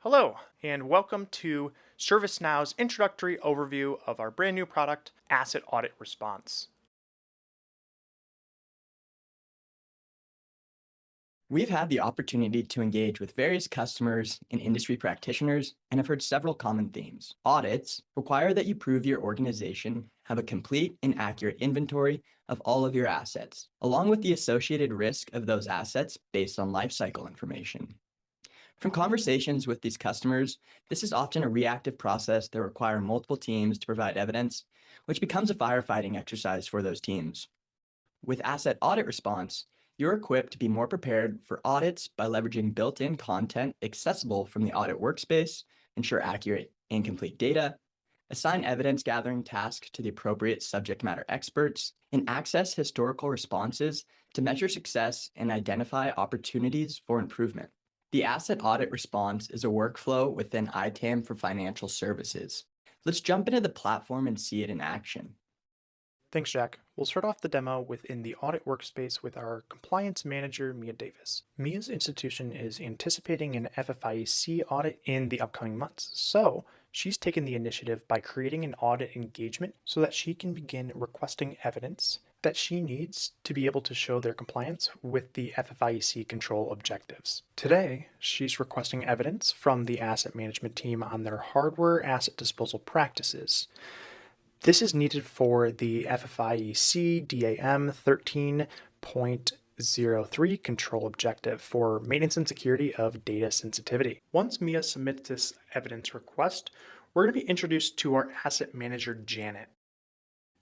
Hello, and welcome to ServiceNow's introductory overview of our brand new product, Asset Audit Response. We've had the opportunity to engage with various customers and industry practitioners and have heard several common themes. Audits require that you prove your organization have a complete and accurate inventory of all of your assets, along with the associated risk of those assets based on lifecycle information. From conversations with these customers, this is often a reactive process that requires multiple teams to provide evidence, which becomes a firefighting exercise for those teams. With Asset Audit Response, you're equipped to be more prepared for audits by leveraging built-in content accessible from the audit workspace, ensure accurate and complete data, assign evidence gathering tasks to the appropriate subject matter experts, and access historical responses to measure success and identify opportunities for improvement. The Asset Audit Response is a workflow within ITAM for financial services. Let's jump into the platform and see it in action. Thanks, Jack. We'll start off the demo within the audit workspace with our compliance manager, Mia Davis. Mia's institution is anticipating an FFIEC audit in the upcoming months, so she's taken the initiative by creating an audit engagement so that she can begin requesting evidence that she needs to be able to show their compliance with the FFIEC control objectives. Today, she's requesting evidence from the asset management team on their hardware asset disposal practices. This is needed for the FFIEC DAM 13.03 control objective for maintenance and security of data sensitivity. Once Mia submits this evidence request, we're going to be introduced to our asset manager, Janet.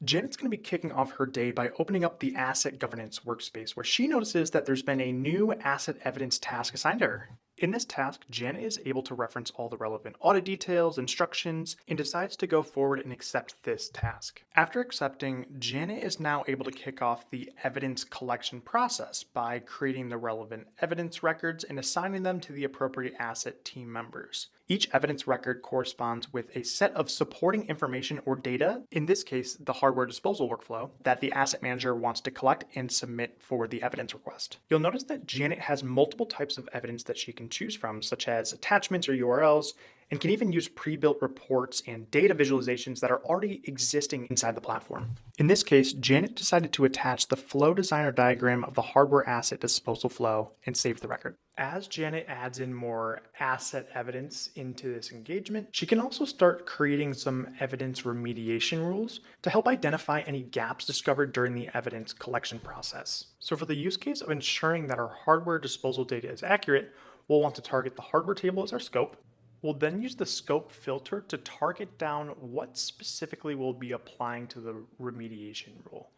Janet's going to be kicking off her day by opening up the asset governance workspace, where she notices that there's been a new asset evidence task assigned to her. In this task, Janet is able to reference all the relevant audit details, instructions, and decides to go forward and accept this task. After accepting, Janet is now able to kick off the evidence collection process by creating the relevant evidence records and assigning them to the appropriate asset team members. Each evidence record corresponds with a set of supporting information or data, in this case, the hardware disposal workflow, that the asset manager wants to collect and submit for the evidence request. You'll notice that Janet has multiple types of evidence that she can choose from, such as attachments or URLs, and can even use pre-built reports and data visualizations that are already existing inside the platform. In this case, Janet decided to attach the flow designer diagram of the hardware asset disposal flow and save the record. As Janet adds in more asset evidence into this engagement, she can also start creating some evidence remediation rules to help identify any gaps discovered during the evidence collection process. So for the use case of ensuring that our hardware disposal data is accurate, we'll want to target the hardware table as our scope. We'll then use the scope filter to target down what specifically we'll be applying to the remediation rule.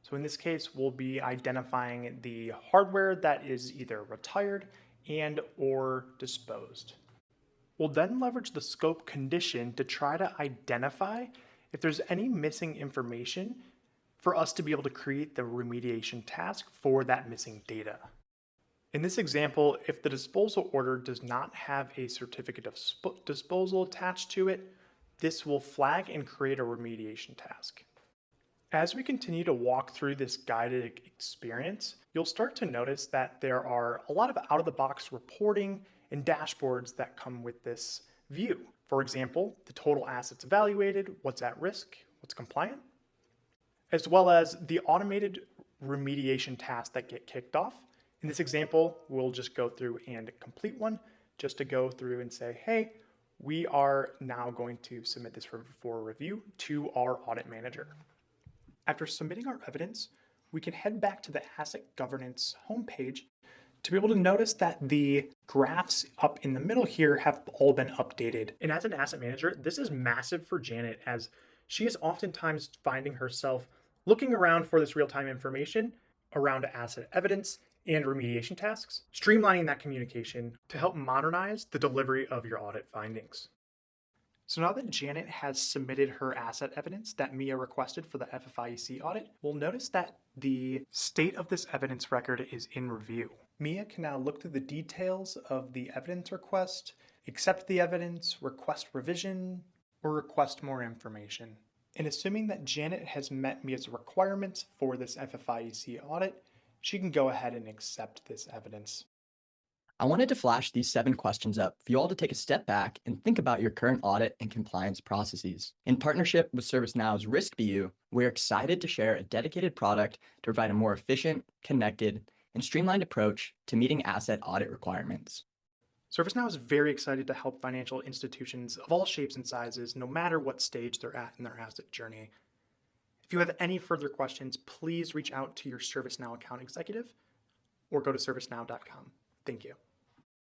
So in this case, we'll be identifying the hardware that is either retired and or disposed. We'll then leverage the scope condition to try to identify if there's any missing information for us to be able to create the remediation task for that missing data. In this example, if the disposal order does not have a certificate of disposal attached to it, this will flag and create a remediation task. As we continue to walk through this guided experience, you'll start to notice that there are a lot of out-of-the-box reporting and dashboards that come with this view. For example, the total assets evaluated, what's at risk, what's compliant, as well as the automated remediation tasks that get kicked off. In this example, we'll just go through and complete one just to go through and say, hey, we are now going to submit this for review to our audit manager. After submitting our evidence, we can head back to the asset governance homepage to be able to notice that the graphs up in the middle here have all been updated. And as an asset manager, this is massive for Janet, as she is oftentimes finding herself looking around for this real-time information around asset evidence and remediation tasks, streamlining that communication to help modernize the delivery of your audit findings. So now that Janet has submitted her asset evidence that Mia requested for the FFIEC audit, we'll notice that the state of this evidence record is in review. Mia can now look through the details of the evidence request, accept the evidence, request revision, or request more information. And assuming that Janet has met Mia's requirements for this FFIEC audit, she can go ahead and accept this evidence. I wanted to flash these 7 questions up for you all to take a step back and think about your current audit and compliance processes. In partnership with ServiceNow's Risk BU, we're excited to share a dedicated product to provide a more efficient, connected, and streamlined approach to meeting asset audit requirements. ServiceNow is very excited to help financial institutions of all shapes and sizes, no matter what stage they're at in their asset journey. If you have any further questions, please reach out to your ServiceNow account executive or go to servicenow.com. Thank you.